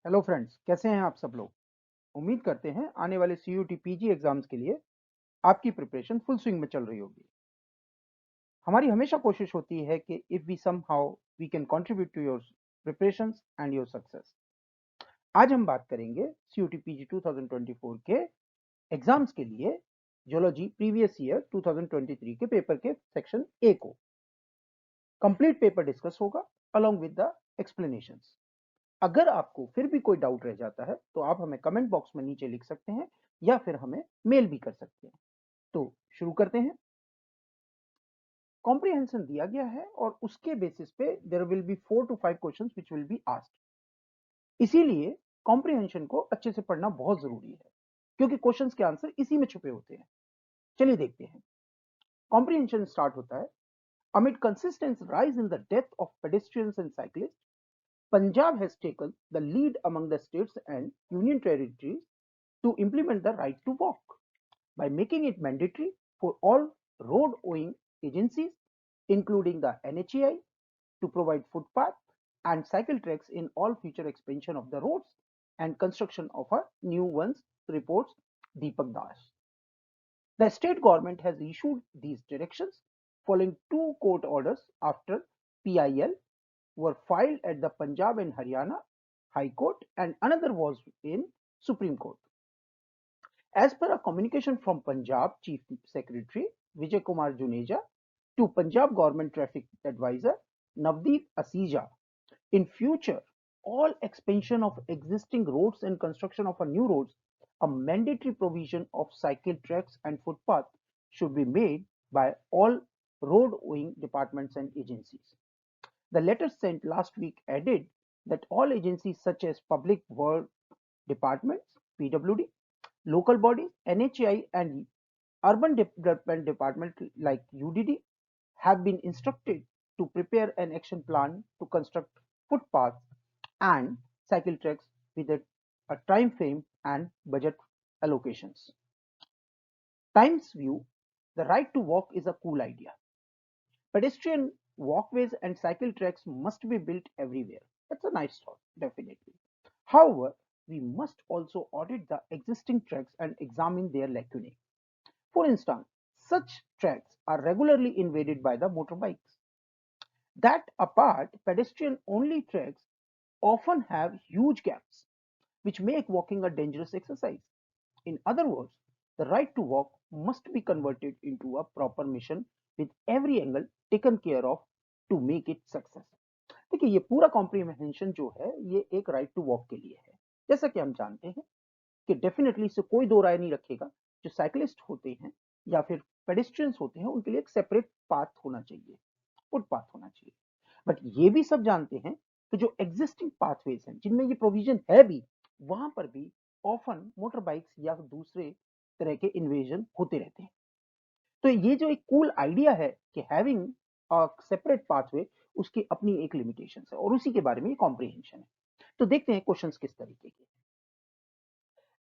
Hello friends, कैसे हैं आप सब लोग। उम्मीद करते हैं आने वाले CUT PG एग्जाम्स के लिए आपकी प्रिपरेशन फुल स्विंग में चल रही होगी। हमारी हमेशा कोशिश होती है कि if we somehow we can contribute to your preparations and your success. आज हम बात करेंगे CUT PG 2024 के एग्जाम्स के लिए जियोलॉजी प्रीवियस ईयर 2023 के पेपर के सेक्शन ए को कंप्लीट पेपर डिस्कस होगा अलोंग विद द एक्सप्लेनेशंस। अगर आपको फिर भी कोई डाउट रह जाता है तो आप हमें कमेंट बॉक्स में नीचे लिख सकते हैं या फिर हमें मेल भी कर सकते हैं। तो शुरू करते हैं। कॉम्प्रिहेंशन दिया गया है और उसके बेसिस पे there will be 4 to 5 questions which will be asked. इसीलिए कॉम्प्रिहेंशन को अच्छे से पढ़ना बहुत जरूरी है क्योंकि क्वेश्चंस के आंसर इसी में छुपे होते हैं। चलिए देखते हैं। कॉम्प्रिहेंशन स्टार्ट होता है। Amid consistent rise in the death of pedestrians and cyclist, Punjab has taken the lead among the states and union territories to implement the right to walk by making it mandatory for all road owning agencies, including the NHAI, to provide footpath and cycle tracks in all future expansion of the roads and construction of a new ones, reports Deepak Das. The state government has issued these directions following two court orders after PIL were filed at the Punjab and Haryana High Court and another was in Supreme Court. As per a communication from Punjab Chief Secretary Vijay Kumar Juneja to Punjab Government Traffic Advisor Navdeep Asija, in future, all expansion of existing roads and construction of a new roads, a mandatory provision of cycle tracks and footpath should be made by all road owning departments and agencies. The letter sent last week added that all agencies such as Public Works Departments, PWD, local bodies, NHAI, and Urban Development Department like UDD have been instructed to prepare an action plan to construct footpaths and cycle tracks with a time frame and budget allocations. Times view, the right to walk is a cool idea. Pedestrian walkways and cycle tracks must be built everywhere. That's a nice thought, definitely. However, we must also audit the existing tracks and examine their lacunae. For instance, such tracks are regularly invaded by the motorbikes. That apart, pedestrian-only tracks often have huge gaps, which make walking a dangerous exercise. In other words, the right to walk must be converted into a proper mission with every angle taken care of to make it success. देखिए, ये पूरा comprehension जो है ये एक right to walk के लिए है। जैसा कि हम जानते हैं कि डेफिनेटली इससे कोई दो राय नहीं रखेगा, जो साइकिलिस्ट होते हैं या फिर पेडेस्ट्रियंस होते हैं उनके लिए एक सेपरेट पाथ होना चाहिए, फुटपाथ होना चाहिए। बट ये भी सब जानते हैं कि जो एग्जिस्टिंग पाथवेज हैं जिनमें ये प्रोविजन है भी, वहां पर भी ऑफन मोटर बाइक्स या दूसरे तरह के इन्वेजन होते रहते हैं। तो ये जो एक कूल आइडिया है कि हैविंग अ सेपरेट पाथवे, उसकी अपनी एक लिमिटेशन है और उसी के बारे में ये कॉम्प्रिहेंशन है। तो देखते हैं क्वेश्चंस किस तरीके के।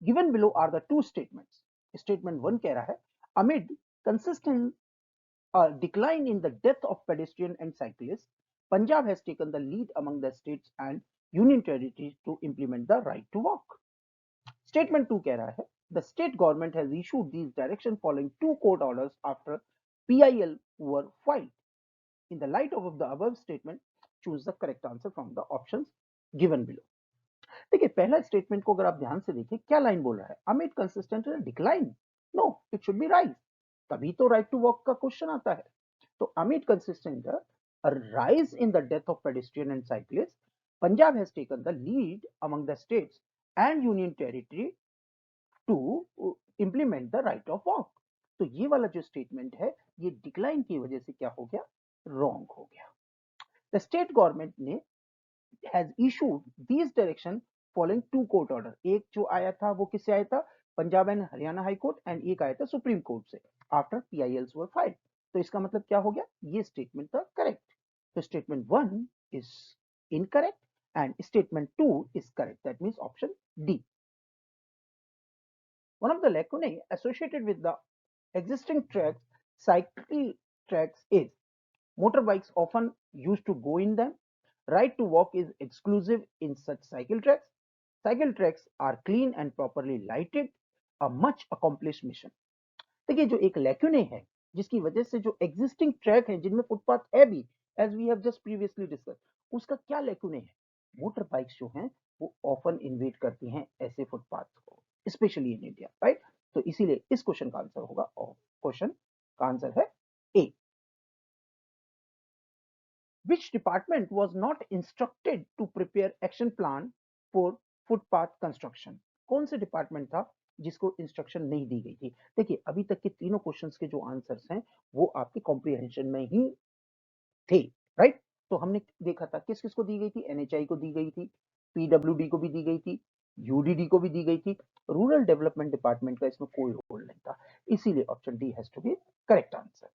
Given below are the two statements. Statement 1 कह रहा है amid consistent decline in the death of pedestrian and cyclists, Punjab has taken the lead among the states and union territories to implement the right to walk. Statement 2 कह रहा है the state government has issued these directions following two court orders after PIL were filed. In the light of the above statement, choose the correct answer from the options given below. देखिए, पहला statement को अगर आप ध्यान से देखें, क्या line बोल रहा है? Amid consistent decline? No, it should be rise. तभी तो राइट टू वॉक का क्वेश्चन आता है। तो amid consistent rise in the death of pedestrian and cyclists, Punjab has taken the lead among the states and union territory to implement the right of walk. तो ये वाला जो statement है ये डिक्लाइन की वजह से क्या हो गया? रॉन्ग हो गया। द स्टेट गवर्नमेंट ने has issued these direction following two court order। एक जो आया था वो किससे आया था? Punjab and Haryana high court, and एक आया था सुप्रीम कोर्ट से आफ्टर PILs वर फाइल्ड। तो इसका मतलब क्या हो गया? ये स्टेटमेंट था करेक्ट। तो statement 1 is incorrect and statement 2 is correct. That means option D. One of the lacunae associated with the existing tracks, cycle tracks, is motorbikes often used to go in them. Right to walk is exclusive in such cycle tracks. Cycle tracks are clean and properly lighted, a much accomplished mission. देखिए जो एक लैक्यूने है जिसकी वजह से जो existing track है जिनमें फुटपाथ है भी, as we have just previously discuss, उसका क्या लैक्यूने है? मोटर बाइक्स जो हैं वो ऑफन इन्वेट करती हैं ऐसे फुटपाथ को, स्पेशली इन इंडिया, राइट? तो इसीलिए इस क्वेश्चन का आंसर होगा, और क्वेश्चन का आंसर है ए। Which department was not instructed to prepare action plan for footpath construction? कौन से डिपार्टमेंट था जिसको इंस्ट्रक्शन नहीं दी गई थी? देखिए अभी तक के तीनों क्वेश्चंस के जो आंसर्स हैं वो आपके कॉम्प्रिहेंशन में ही थे, राइट? तो हमने देखा था किस किस को दी गई थी, एनएचआई को दी गई थी, पीडब्ल्यूडी को भी दी गई थी, यूडीडी को भी दी गई थी, रूरल डेवलपमेंट डिपार्टमेंट का इसमें कोई रोल नहीं था, इसीलिए option D has to be correct answer.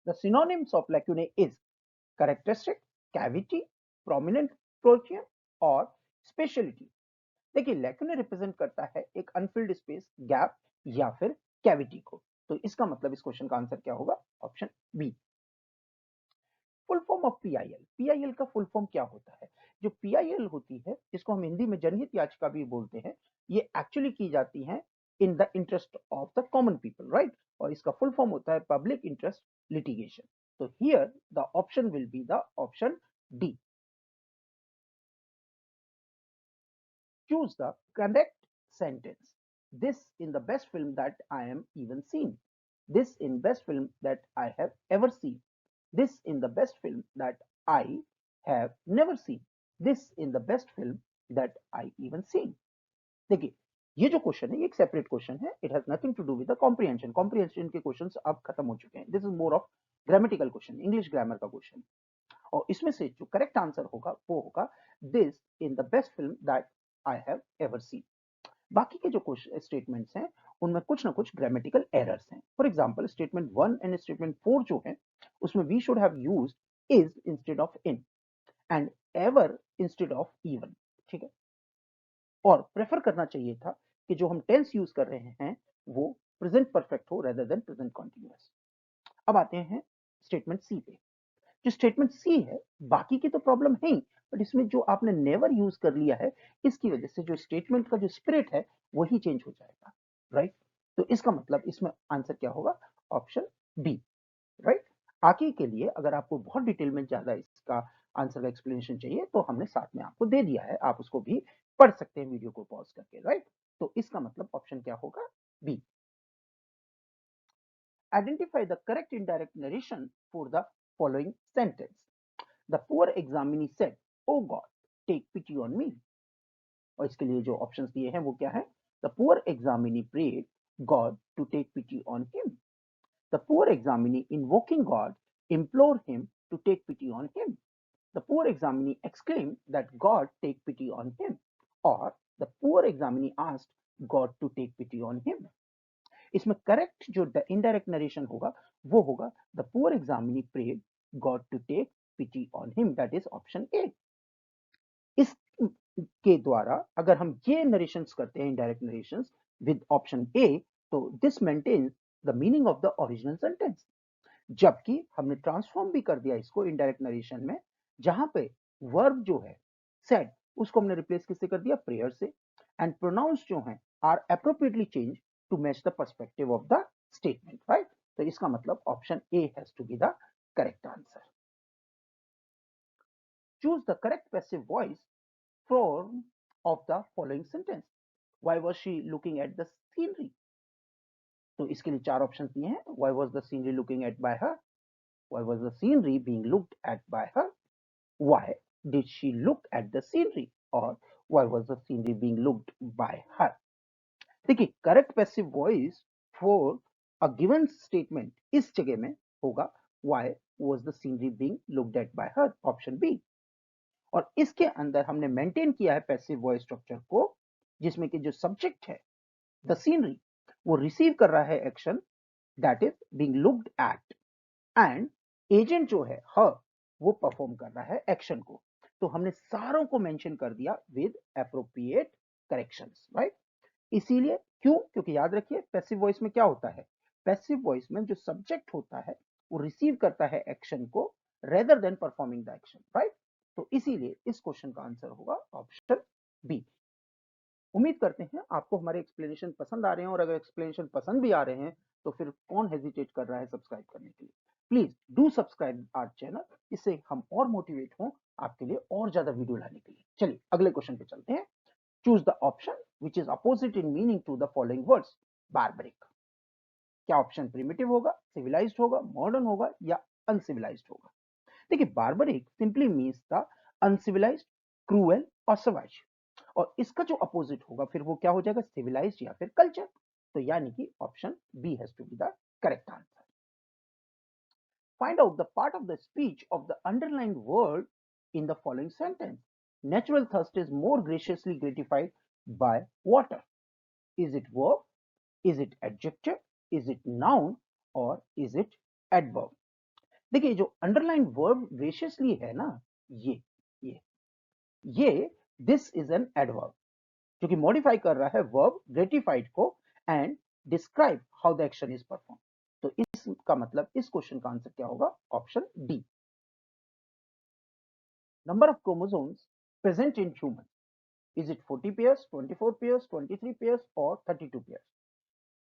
The synonyms of lacunae is characteristic, cavity, prominent प्रोचियम और स्पेशलिटी। देखिए लैक्यूने रिप्रेजेंट करता है एक अनफिल्ड स्पेस, गैप या फिर कैविटी को, तो इसका मतलब इस क्वेश्चन का आंसर क्या होगा? Option B. Full form of PIL, PIL का फुल फॉर्म क्या होता है? जो पीआईएल होती है जिसको हम हिंदी में जनहित याचिका भी बोलते हैं, ये एक्चुअली की जाती है in the interest of the common people, right? और इसका फुल फॉर्म होता है पब्लिक इंटरेस्ट लिटिगेशन। तो here the option will be the option D. Choose the correct sentence. This in the best film that I am even seen. This in best film that I have ever seen. This in the best film that I have never seen. This in the best film that I even seen. देखिए ये जो question है ये एक separate question है, it has nothing to do with the comprehension. Comprehension के questions अब खत्म हो चुके हैं, this is more of grammatical question, English grammar का क्वेश्चन। और इसमें से जो करेक्ट आंसर होगा वो होगा this in the best film that I have ever seen. बाकी के जो स्टेटमेंट्स हैं उनमें कुछ ना कुछ ग्रामेटिकल एरर्स हैं। For example statement 1 and statement 4 जो है उसमें we should have used is instead of in and ever instead of even, ठीक है? और प्रेफर करना चाहिए था कि जो हम टेंस यूज कर रहे हैं वो प्रेजेंट परफेक्ट हो रेदर देन प्रेजेंट कॉन्टिन्यूअस। अब आते हैं स्टेटमेंट सी पे। जो स्टेटमेंट सी है बाकी की तो प्रॉब्लम है ही, बट इसमें जो आपने नेवर यूज कर लिया है इसकी वजह से जो स्टेटमेंट का जो स्पिरिट है वही चेंज हो जाएगा, राइट? तो इसका मतलब इसमें आंसर क्या होगा? Option B, right? आगे के लिए अगर आपको बहुत डिटेल में ज्यादा इसका आंसर का एक्सप्लेनेशन चाहिए तो हमने साथ में आपको दे दिया है, आप उसको भी पढ़ सकते हैं वीडियो को पॉज करके, राइट? तो इसका मतलब ऑप्शन क्या होगा? B. Identify the correct indirect narration for the following sentence. The poor examinee said, "Oh God, take pity on me." और इसके लिए जो ऑप्शंस दिए हैं वो क्या है? The poor examinee prayed God to take pity on him. The poor examinee invoking God implored him to take pity on him. The poor examinee exclaimed that God take pity on him. Or the poor examinee asked God to take pity on him. इसमें correct जो indirect narration होगा वो होगा the poor examinee prayed God to take pity on him, that is option A. इस के द्वारा अगर हम ये नरेशंस करते हैं indirect narrations with option A, तो this maintains the meaning of the original sentence. जबकि हमने ट्रांसफॉर्म भी कर दिया इसको इनडायरेक्ट नरेशन में, जहां पे वर्ब जो है सेड उसको हमने रिप्लेस किससे कर दिया? प्रेयर से। एंड प्रोनाउंस जो हैं are appropriately change to match the perspective of the statement, right? तो इसका मतलब option A has to be the correct answer. Choose the correct passive voice form of the following sentence. Why was she looking at the scenery? तो इसके लिए चार option दिए हैं। Why was the scenery looking at by her? Why was the scenery being looked at by her? Why did she look at the scenery? और why was the scenery being looked by her? देखिए correct passive voice for a given statement इस जगह में होगा why was the scenery being looked at by her, option B. और इसके अंदर हमने मेंटेन किया है पैसिव वॉइस स्ट्रक्चर को, जिसमें कि जो सब्जेक्ट है द सीनरी वो रिसीव कर रहा है action that is being looked at, and agent जो है हर वो परफॉर्म कर रहा है एक्शन को। तो हमने सारों को मेंशन कर दिया विद एप्रोप्रिएट करेक्शंस, राइट? इसीलिए क्यों? क्योंकि याद रखिए पैसिव वॉइस में क्या होता है? पैसिव वॉइस में जो सब्जेक्ट होता है वो रिसीव करता है एक्शन को rather than performing the action, right? तो इसीलिए इस क्वेश्चन का आंसर होगा ऑप्शन बी। उम्मीद करते हैं आपको हमारे एक्सप्लेनेशन पसंद आ रहे हैं, और अगर एक्सप्लेनेशन पसंद भी आ रहे हैं तो फिर कौन हेजिटेट कर रहा है सब्सक्राइब करने के लिए। Please do subscribe our channel, इससे हम और मोटिवेट हों आपके लिए और ज्यादा वीडियो लाने के लिए। चलिए अगले क्वेश्चन पे चलते हैं। Choose the option which is opposite in meaning to the following words. Barbaric, क्या ऑप्शन प्रिमिटिव होगा, सिविलाइज्ड होगा, मॉडर्न होगा या अनसिविलाइज्ड होगा? देखिए, barbaric simply means the uncivilised, cruel और सवाइज, और इसका जो अपोजिट होगा फिर वो क्या हो जाएगा, सिविलाइज्ड या फिर कल्चर। तो यानी कि option B has to be the correct answer. Find out the part of the speech of the underlined word in the following sentence. Natural thirst is more graciously gratified by water. Is it verb? Is it adjective? Is it noun? Or is it adverb? देखिए, जो underline verb graciously है ना, ये ये ये this is an adverb जो कि modify कर रहा है वर्ब ग्रेटिफाइड को and describe how the action is perform. तो इसका मतलब इस क्वेश्चन का आंसर क्या होगा, option D. Number of chromosomes present in human, is it 40 pairs, 24 pairs, 23 pairs और 32 pairs?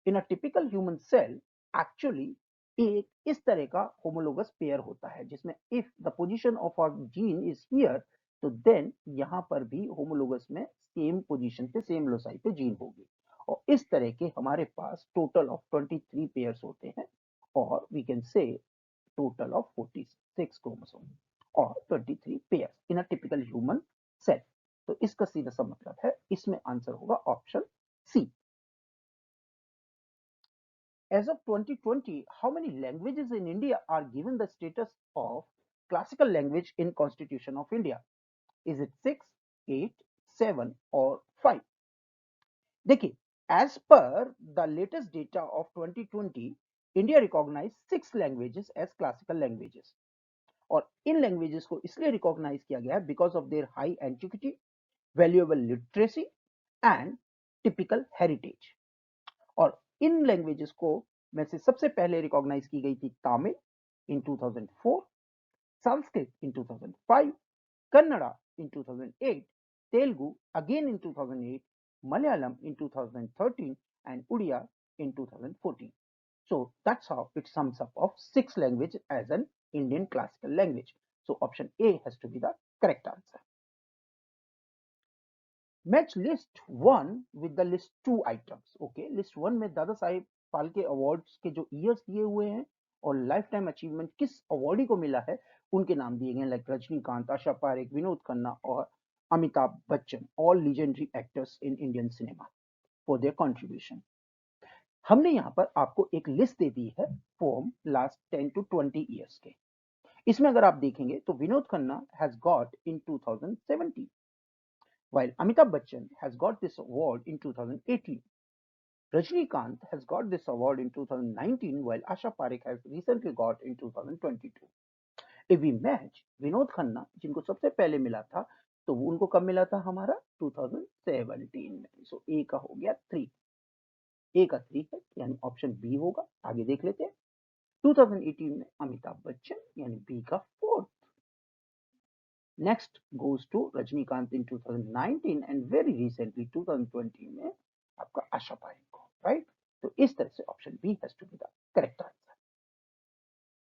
In a typical human cell actually एक इस तरह का होमोलोगस पेयर होता है जिसमें if the position of a gene is here, तो देन यहां पर भी होमोलोगस में सेम पोजीशन पे सेम लोसाई पे जीन होगी। और इस तरह के हमारे पास टोटल ऑफ 23 पेयर्स होते हैं, और we can say total of 46 chromosome और 23 pairs in a typical human cell. तो इसका सीधा सा मतलब है इसमें आंसर होगा option C. As of 2020, how many languages in India are given the status of classical language in Constitution of India? Is it 6, 8, 7 or 5? देखिए, as per the latest data of 2020, India recognized 6 languages as classical languages. और इन languages को इसलिए recognise किया गया है because of their high antiquity, valuable literacy and typical heritage. और इन languages को में से सबसे पहले रिकॉग्नाइज की गई थी तमिल इन 2004, संस्कृत इन 2005, कन्नड़ा इन 2008, Telugu again in 2008, Malayalam in 2013 and Odia in 2014. So that's how it sums up of 6 languages as an Indian classical language. So option A has to be the correct answer. Match list 1 with the list 2 items. Okay, list 1 में Dada Saheb Phalke awards के जो years दिए हुए हैं और life time achievement किस awardee को मिला है उनके नाम दिए गए, लाइक रजनीकांत, आशा पारेख, विनोद खन्ना और Amitabh Bachchan, all legendary actors in Indian cinema for their contribution. हमने यहाँ पर आपको एक लिस्ट दे दी है फ्रॉम लास्ट 10 to 20 ईयर्स के। इसमें अगर आप देखेंगे तो Vinod Khanna has got in 2017, while Amitabh Bachchan has got this award in 2018. Rajnikant has got this award in 2019, while Asha Parekh has recently got in 2022. If we match Vinod Khanna जिनको सबसे पहले मिला था, तो वो उनको कब मिला था हमारा 2017 में। सो ए का हो गया 3, ए का 3 है यानी ऑप्शन बी होगा। आगे देख लेते हैं, 2018 में अमिताभ बच्चन यानी बी का 4th। Next goes to Rajnikant in 2019 and very recently 2020 में आपका आशा पारेख को, राइट? तो इस तरह से option B has to be the correct answer.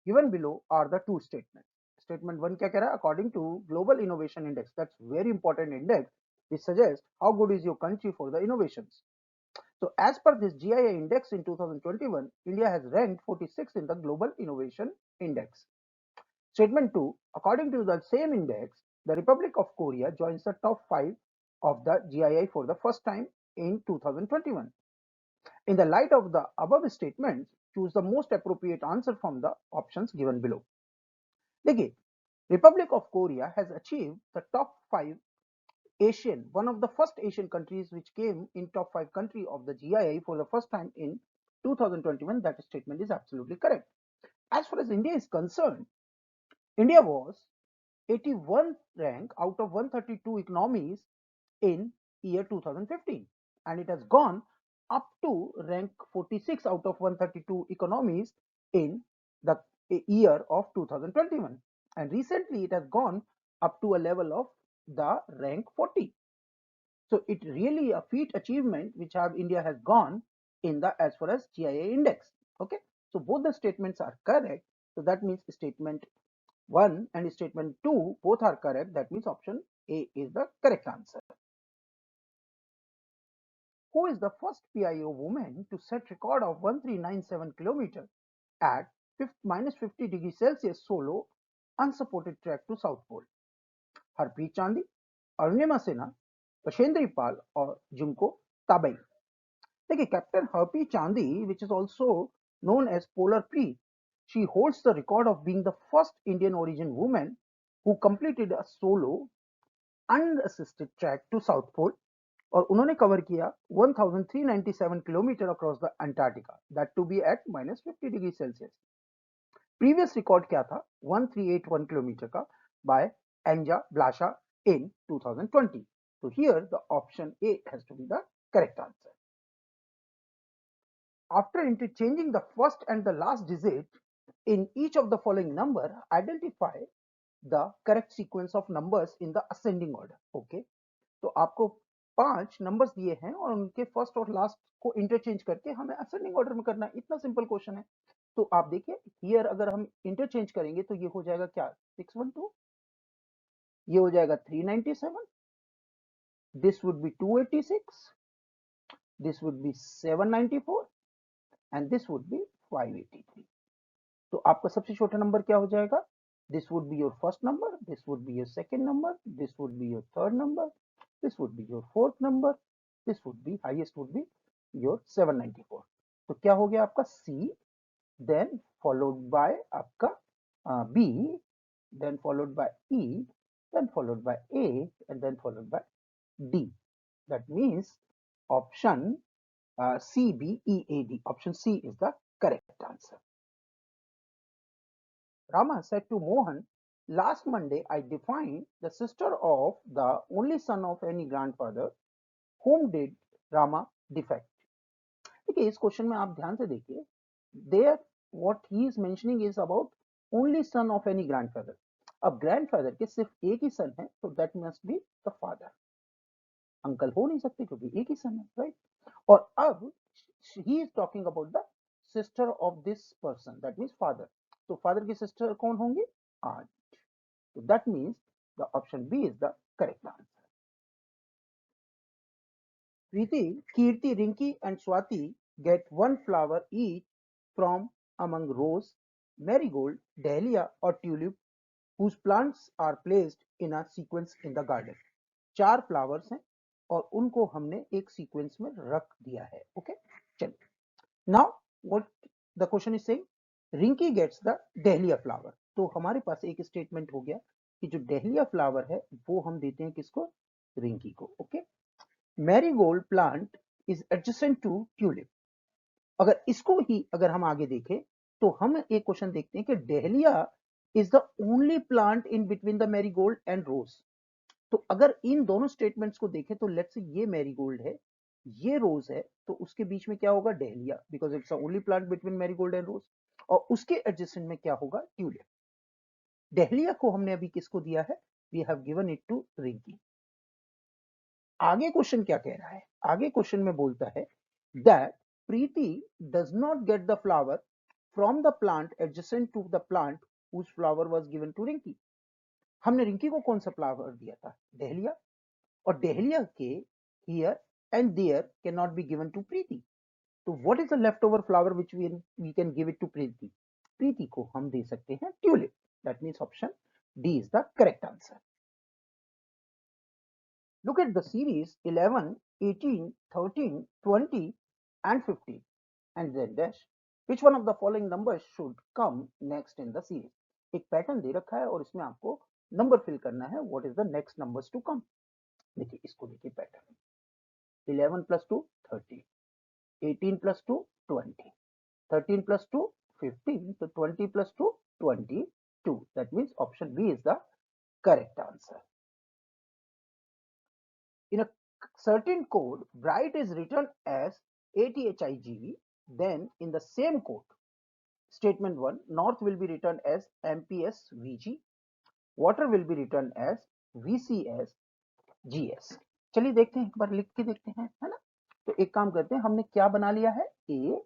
Given below are the two statement. Statement 1 क्या कह रहा है, according to global innovation index, that's very important index which suggests how good is your country for the innovations. So as per this GIA index in 2021, India has ranked 46 in the global innovation index. Statement 2, according to the same index, the Republic of Korea joins the top 5 of the GII for the first time in 2021. In the light of the above statements, choose the most appropriate answer from the options given below. देखिए, Republic of Korea has achieved the top 5 Asian, one of the first Asian countries which came in top 5 country of the GII for the first time in 2021. That statement is absolutely correct. As far as India is concerned, India was 81st rank out of 132 economies in year 2015, and it has gone up to rank 46 out of 132 economies in the year of 2021, and recently it has gone up to a level of the rank 40. So it really a feat achievement which India has gone in the as far as GIA index. Okay, so both the statements are correct. So that means statement 1 and statement 2 both are correct. That means option A is the correct answer. Who is the first PIO woman to set record of 1397 km at -50 degrees Celsius solo unsupported trek to South Pole? Harpreet चांदी, अरुणिमा सिन्हा, बशेंद्री पाल और Junko Tabei. देखिए captain Harpreet चांदी which is also known as Polar P, she holds the record of being the first Indian origin woman who completed a solo unassisted trek to South Pole और उन्होंने cover किया 1397 kilometre across the Antarctica that to be at -50 degree Celsius. Previous record क्या था 1381 kilometre का by Anja Blacha in 2020. So here the option A has to be the correct answer. After interchanging the first and the last digit in each of the following number, identify the correct sequence of numbers in the ascending order. Okay, तो आपको 5 numbers दिए हैं और उनके first और last को interchange करके हमें असेंडिंग ऑर्डर में करना है। इतना सिंपल क्वेश्चन है। तो आप देखिए हियर अगर हम इंटरचेंज करेंगे तो ये हो जाएगा क्या 612, ये हो जाएगा 397, this would be 286, this would be 794 and this would be 583. तो आपका सबसे छोटा नंबर क्या हो जाएगा? This would be your first number, this would be your second number, this would be your third number, this would be your fourth number, this would be highest would be your 794. तो क्या हो गया आपका C, then followed by आपका B, then followed by E, then followed by A and then followed by D. That means option C, B, E, A, D. Option C is the correct answer. Rama said to Mohan, last Monday I defined the sister of the only son of any grandfather. Whom did Rama defect? देखिए इस question में आप ध्यान से देखिए, there what he is mentioning is about only son of any grandfather. अब grandfather के सिर्फ एक ही सन है, तो that must be the father. Uncle हो नहीं सकते क्योंकि एक ही सन है, राइट? और अब ही is talking about the sister of this person, that means father. तो फादर की सिस्टर कौन होंगे? आंट। तो that means the option B is the correct answer. Preeti, Kirti, Rinki and Swati get one flower each from among rose, marigold, dahlia or tulip whose plants are placed in a sequence in the garden. 4 flowers हैं और उनको हमने एक sequence में रख दिया है। Okay, चलिए now what the question is saying, Rinki gets the dahlia flower. तो हमारे पास एक स्टेटमेंट हो गया कि जो डहलिया फ्लावर है वो हम देते हैं किसको? रिंकी को। Okay, marigold plant is adjacent to tulip. अगर इसको ही अगर हम आगे देखें तो हम एक क्वेश्चन देखते हैं कि dahlia is the only plant in between the marigold and rose. तो अगर इन दोनों स्टेटमेंट्स को देखें तो लेट्स से ये मैरीगोल्ड है, ये रोज है, तो उसके बीच में क्या होगा? Dahlia, because it's the only plant between marigold and rose. और उसके एडजेसेंट में क्या होगा? ट्यूलिप। डहलिया को हमने अभी किसको दिया है? We have given it to Rinki. आगे क्वेश्चन क्या कह रहा है? आगे क्वेश्चन में बोलता है that Preeti does not get the flower from the plant adjacent to the plant whose flower was given to Rinki. हमने रिंकी को कौन सा फ्लावर दिया था? डहलिया। और डहलिया के here and there can not be given to Preeti. तो what is the left over flower which we can give it to Preeti? Preeti को हम दे सकते हैं tulip. That means option D is the correct answer. Look at the series 11, 18, 13, 20 and 15 and then dash. Which one of the following numbers should come next in the series? एक pattern दे रखा है और इसमें आपको नंबर फिल करना है। What is the next numbers to come? देखिए इसको देखिए पैटर्न, 11 प्लस 2 13, 18 प्लस 2 20, 13 प्लस 2 15, तो 20 plus 2 22। That means option B is the correct answer. In a certain code, bright is written as ATHIGV. Then in the same code, statement 1, north will be written as MPSVG, water will be written as VCS GS. चलिए देखते हैं, एक बार लिख के देखते हैं, है ना। तो एक काम करते हैं, हमने क्या बना लिया है, ATHIGV,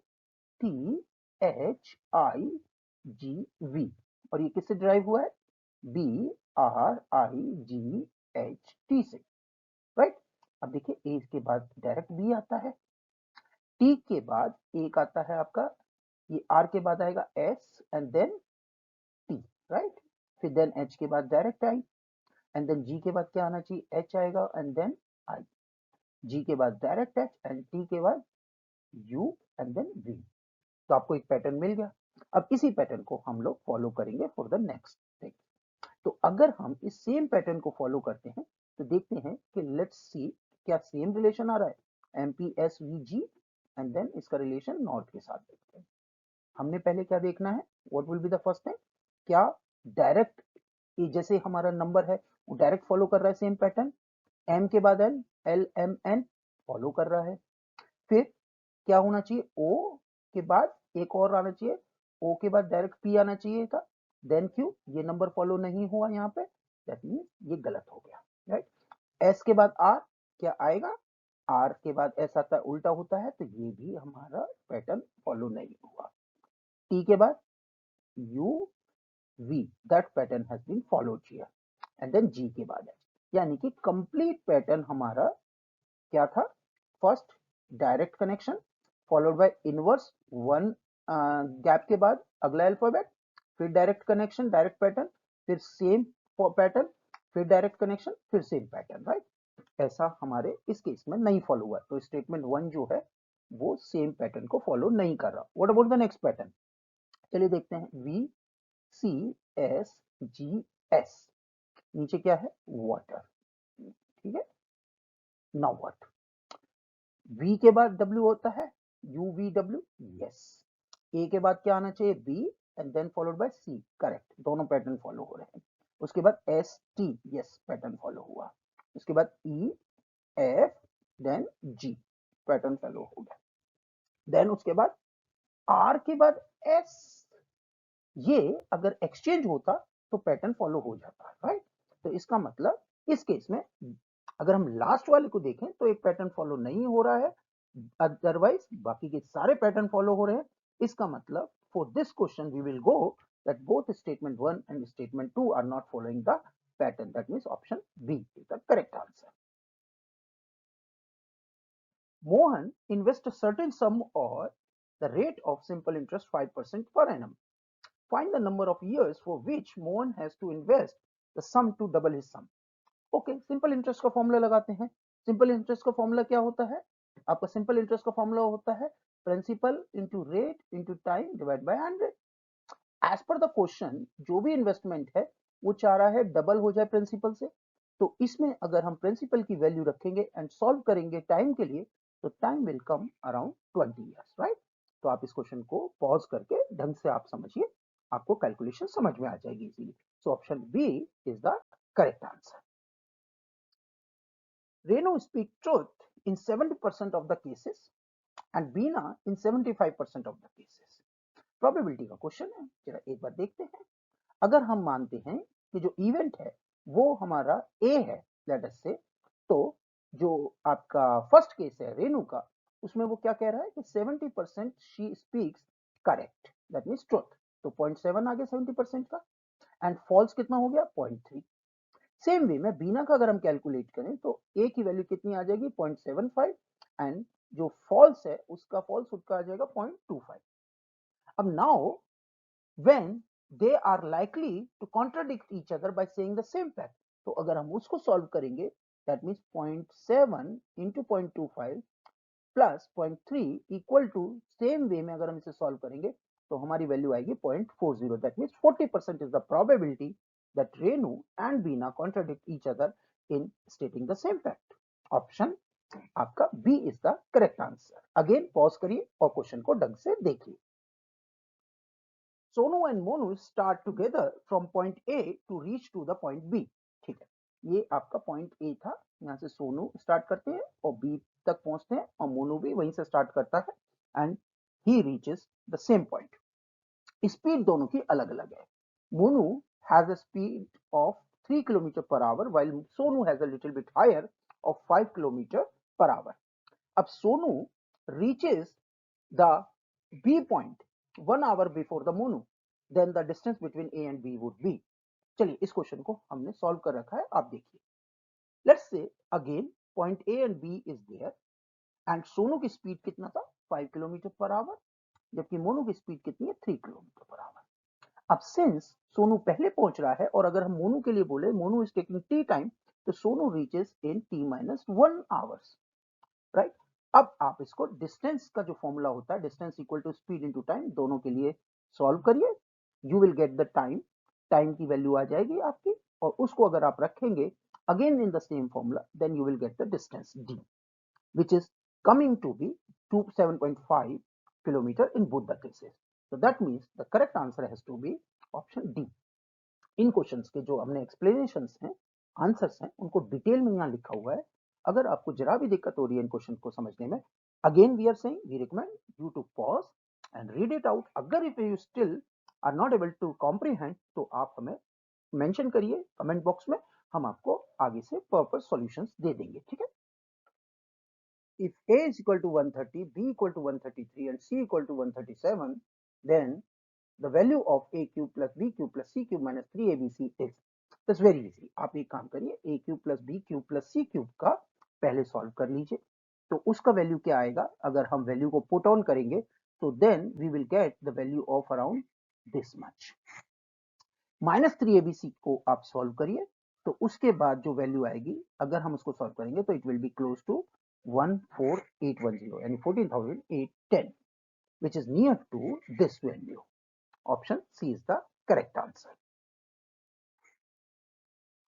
और ये किससे ड्राइव हुआ है, BRIGHT से, राइट। अब देखिए ए के बाद डायरेक्ट बी आता है, टी के बाद एक आता है आपका, ये आर के बाद आएगा S and then T, right. फिर देन एच के बाद direct I, and then G के बाद क्या आना चाहिए, एच आएगा एंड देन आई, जी के बाद डायरेक्ट एच एंड टी के बाद यू एंड देन वी। तो आपको एक पैटर्न मिल गया। अब इसी पैटर्न को हम लोग फॉलो करेंगे फॉर द नेक्स्ट थिंग। तो अगर हम इस सेम पैटर्न को फॉलो करते हैं तो देखते हैं कि लेट्स सी क्या सेम रिलेशन आ रहा है, MPSVG, एंड देन इसका रिलेशन नॉर्थ के साथ देखते हैं। हमने पहले क्या देखना है, what will be the first thing, क्या डायरेक्ट जैसे हमारा नंबर है वो डायरेक्ट फॉलो कर रहा है सेम पैटर्न, एम के बाद L, L M N follow कर रहा है। फिर क्या होना चाहिए, ओ के बाद एक और आना चाहिए, ओ के बाद डायरेक्ट पी आना चाहिए था, देन क्यू, ये नंबर फॉलो नहीं हुआ यहाँ पे, दैट मीन्स ये गलत हो गया, राइट। एस के बाद आर क्या आएगा, आर के बाद एस आता है, उल्टा होता है, तो ये भी हमारा पैटर्न फॉलो नहीं हुआ। टी के बाद U V, that pattern has been followed here, and then G के बाद एच, यानी कि कंप्लीट पैटर्न हमारा क्या था, first direct connection followed by inverse one gap के बाद अगला अल्फाबेट, फिर डायरेक्ट कनेक्शन डायरेक्ट पैटर्न, फिर सेम पैटर्न, फिर डायरेक्ट कनेक्शन, फिर सेम पैटर्न, राइट। ऐसा हमारे इस केस में नहीं फॉलो हुआ, तो स्टेटमेंट वन जो है वो सेम पैटर्न को फॉलो नहीं कर रहा। What about the next pattern, चलिए देखते हैं, VCSGS, नीचे क्या है, वाटर, ठीक है। नाउ व्हाट, V के बाद W होता है, UVW, यस। A के बाद क्या आना चाहिए, B, and then followed by C, correct, दोनों पैटर्न फॉलो हो रहे हैं। उसके बाद ST, यस, पैटर्न फॉलो हुआ। उसके बाद EF, then G, pattern follow हो गया। देन उसके बाद R के बाद S, ये अगर एक्सचेंज होता तो पैटर्न फॉलो हो जाता, राइट। तो इसका मतलब इस केस में अगर हम लास्ट वाले को देखें तो एक पैटर्न फॉलो नहीं हो रहा है, अदरवाइज बाकी के सारे पैटर्न फॉलो हो रहे हैं। इसका मतलब for this question we will go that both statement 1 and statement 2 are not following the pattern, that means option B is the correct answer. Mohan invests a certain sum or the rate of simple interest 5% per annum. Find the number of years for which Mohan has to invest the sum to double his sum. Okay, simple interest का formula लगाते हैं। Simple interest का formula क्या होता है, आपका simple interest का formula होता है principal into rate into time divide by 100। As per the question जो भी इन्वेस्टमेंट है वो चाह रहा है डबल हो जाए प्रिंसिपल से, तो इसमें अगर हम प्रिंसिपल की वैल्यू रखेंगे एंड सॉल्व करेंगे टाइम के लिए, तो time will come around 20 years, right. तो आप इस क्वेश्चन को पॉज करके ढंग से आप समझिए, आपको कैलकुलेशन समझ में आ जाएगी easily. So option B is the correct answer. Renu speak truth in 70% of the cases and Beena in 75% of the cases. Probability का क्वेश्चन है, जरा एक बार देखते हैं। अगर हम मानते हैं कि जो इवेंट है वो हमारा ए है, लेट अस से, तो जो आपका फर्स्ट केस है रेनू का, उसमें वो क्या कह रहा है कि 70% she speaks correct, that means truth, तो 0.7 आ गया 70% का, एंड फॉल्स कितना हो गया, 0.3। सेम वे में बीना का अगर हम कैलकुलेट करें तो ए की वैल्यू कितनी आ जाएगी, 0.75, एंड जो फॉल्स है उसका फॉल्स उसका आ जाएगा 0.25। अब now when they are likely to contradict each other by saying the same fact, तो अगर हम उसको सॉल्व करेंगे that means 0.7 into 0.25 plus 0.3 equal to, same way में अगर हम इसे सॉल्व करेंगे तो हमारी वैल्यू आएगी 0.40, that means 40% is the probability that Renu and Beena contradict each other in stating the same fact. Option आपका B is the correct answer. Again pause करिए और क्वेश्चन को ढंग से देखिए। Sonu and Monu start together from point A to reach to the point B, ठीक है, ये आपका पॉइंट ए था, यहाँ से सोनू स्टार्ट करते हैं और बी तक पहुंचते हैं और मोनू भी वहीं से स्टार्ट करता है and he reaches the same point. Speed दोनों की अलग अलग है। Monu has a speed of 3 kilometre per hour while Sonu has a little bit higher of 5 kilometer per hour. अब Sonu reaches the B point 1 hour before the Monu, then the distance between A and B would be. चलिए इस question को हमने solve कर रखा है, आप देखिए. Let's say again point A and B is there and Sonu की स्पीड कितना था 5 किलोमीटर पर आवर, जबकि मोनू की स्पीड कितनी है 3 किलोमीटर पर आवर. अब सिंस सोनू पहले पहुंच रहा है और अगर हम मोनू के लिए बोले Monu is taking T time, तो Sonu reaches in t-1 hours, right. अब आप इसको डिस्टेंस का जो फॉर्मूला होता है distance equal to speed into time, दोनों के लिए सॉल्व करिए. You will get the time की वैल्यू आ जाएगी आपकी, और उसको अगर आप रखेंगे again in the same formula, then you will get the distance d, which is coming to be 7.5 kilometer in both the cases. So that means the correct answer has to be option D. In questions के जो हमने explanations हैं, answers हैं, उनको detail में यहाँ लिखा हुआ है. अगर आपको जरा भी दिक्कत हो रही है इन क्वेश्चन को समझने में, again we are saying we recommend you to pause and read it out. अगर if you still are not able to comprehend, तो आप हमें मेंशन करिए कमेंट बॉक्स में, हम आपको आगे से प्रॉपर सॉल्यूशंस दे देंगे, ठीक है. If A is equal to 130, B equal to 133 and C equal to 137, then the value of A cube plus B cube plus C cube minus 3ABC is. That's very easy. आप एक काम करिए, A cube plus B cube plus C cube का पहले solve कर लीजिए. तो उसका वैल्यू क्या आएगा, अगर हम वैल्यू को पुट ऑन करेंगे तो then we will get the value of around this much. Minus 3ABC को आप सॉल्व करिए, तो उसके बाद जो वैल्यू आएगी अगर हम उसको सॉल्व करेंगे तो it will be close to 14810, यानी 14,810, which is near to this value. Option C is the correct answer.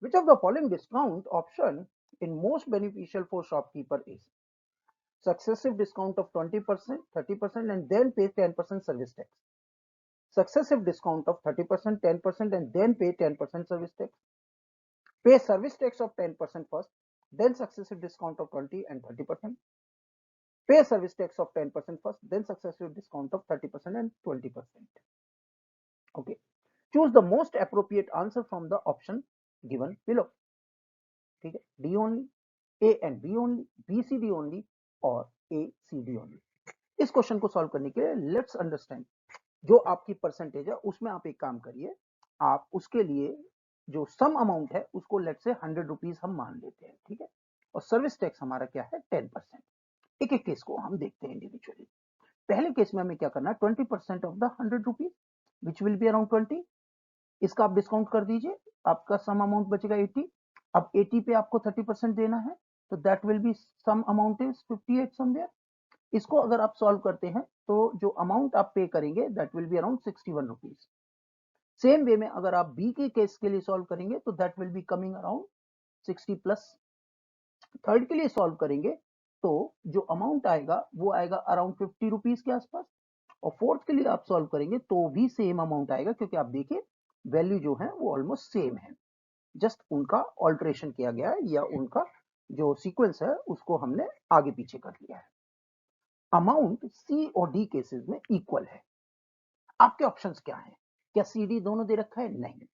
Which of the following discount option in most beneficial for shopkeeper is? Successive discount of 20%, 30% and then pay 10% service tax. Successive discount of 30%, 10% and then pay 10% service tax. Pay service tax of 10% first, then successive discount of 20 and 30%. Pay service tax of 10% first, then successive discount of 30% and 20%. Okay. Choose the most appropriate answer from the option given below. ठीक है, D only, A and B only, B C D only और A C D only. इस question को solve करने के लिए let's understand, जो आपकी परसेंटेज है उसमें आप एक काम करिए, आप उसके लिए जो सम अमाउंट है उसको लेट्स से 100 रुपीज हम मान लेते हैं, ठीक है, और सर्विस टैक्स हमारा क्या है 10%. एक एक केस को हम देखते हैं इंडिविजुअली. पहले केस में हमें क्या करना है, 20% of the 100 rupees which will be around 20, इसका आप डिस्काउंट कर दीजिए, आपका सम अमाउंट बचेगा 80. अब 80 पे आपको 30% देना है, तो that will be some amount is 58 somewhere. इसको अगर आप सॉल्व करते हैं तो जो अमाउंट आप पे करेंगे that will be around 61 rupees. Same way में अगर आप बी के केस के लिए सॉल्व करेंगे तो that will be coming around 60 plus. Third के लिए सॉल्व करेंगे तो जो अमाउंट आएगा वो आएगा अराउंड 50 रुपीज के आसपास, और फोर्थ के लिए आप सॉल्व करेंगे तो भी सेम अमाउंट आएगा, क्योंकि आप देखिए वैल्यू जो है वो ऑलमोस्ट सेम है, जस्ट उनका ऑल्टरेशन किया गया है या उनका जो सीक्वेंस है उसको हमने आगे पीछे कर लिया है. अमाउंट सी और डी केसेस में इक्वल है. आपके ऑप्शंस क्या हैं, क्या सी डी दोनों दे रखा है, नहीं,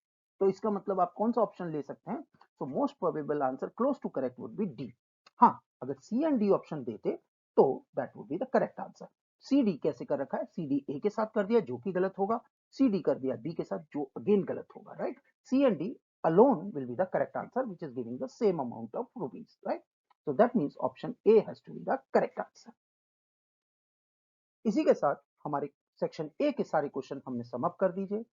तो इसका मतलब आप कौन सा ऑप्शन ले सकते हैं, so most probable answer close to correct would be D. हाँ, अगर सी एंड डी ऑप्शन देते तो that would be the correct answer. C D कैसे कर रखा है, सी डी ए के साथ कर दिया जो कि गलत होगा, सी डी कर दिया बी के साथ जो अगेन गलत होगा, right. C and D alone will be the correct answer, which is giving the same amount of rupees, right? So that means option A has to be the correct answer. इसी के साथ हमारे section A के सारे question हमने सम up कर दीजिए.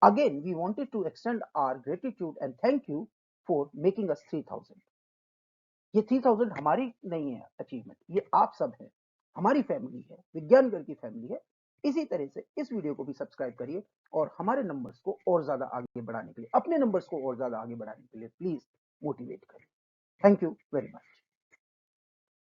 Again we wanted to extend our gratitude and thank you for making us 3000. ये 3000 हमारी नहीं है अचीवमेंट, ये आप सब है, हमारी फैमिली है, विज्ञानगढ़ की फैमिली है. इसी तरह से इस वीडियो को भी सब्सक्राइब करिए और हमारे नंबर्स को और ज्यादा आगे बढ़ाने के लिए, अपने नंबर्स को और ज्यादा आगे बढ़ाने के लिए प्लीज मोटिवेट करिए. Thank you very much.